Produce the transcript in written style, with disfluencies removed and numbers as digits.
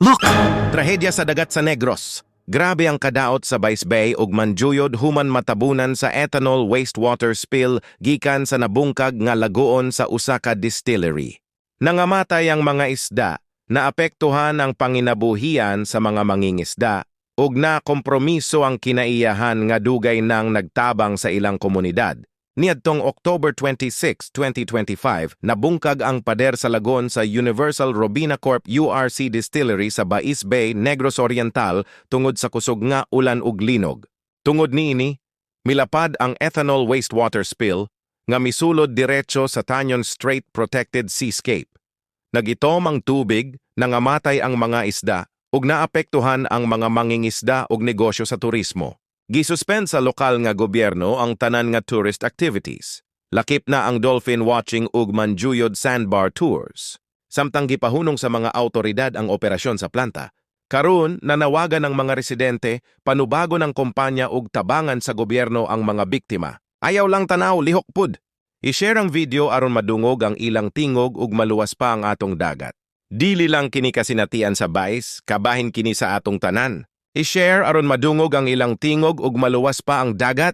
Look! Trahedya sa dagat sa Negros. Grabe ang kadaot sa Vice Bay ug manjuyod human matabunan sa ethanol wastewater spill gikan sa nabungkag nga lagoon sa usa ka distillery. Nangamatay ang mga isda, naapektuhan ang panginabuhian sa mga mangingisda, ug na kompromiso ang kinaiyahan nga dugay nang nagtabang sa ilang komunidad. Niadtong October 26, 2025, nabungkag ang pader sa lagon sa Universal Robina Corp URC Distillery sa Bais Bay, Negros Oriental tungod sa kusog nga ulan ug linog. Tungod niini, milapad ang ethanol wastewater spill nga misulod diretso sa Tanyon Strait Protected Seascape. Nagitom ang tubig, nangamatay ang mga isda ug naapektuhan ang mga mangingisda ug negosyo sa turismo. Gisuspend sa lokal nga gobyerno ang tanan nga tourist activities. Lakip na ang dolphin watching ug manjuyod sandbar tours. Samtang gipahunong sa mga autoridad ang operasyon sa planta, karon nanawagan ng mga residente panubago ng kumpanya ug tabangan sa gobyerno ang mga biktima. Ayaw lang tanaw, lihok pud. I-share ang video aron madungog ang ilang tingog ug maluwas pa ang atong dagat. Dili lang kini kasinatian sa Vice, kabahin kini sa atong tanan. I-share aron madungog ang ilang tingog ug maluwas pa ang dagat.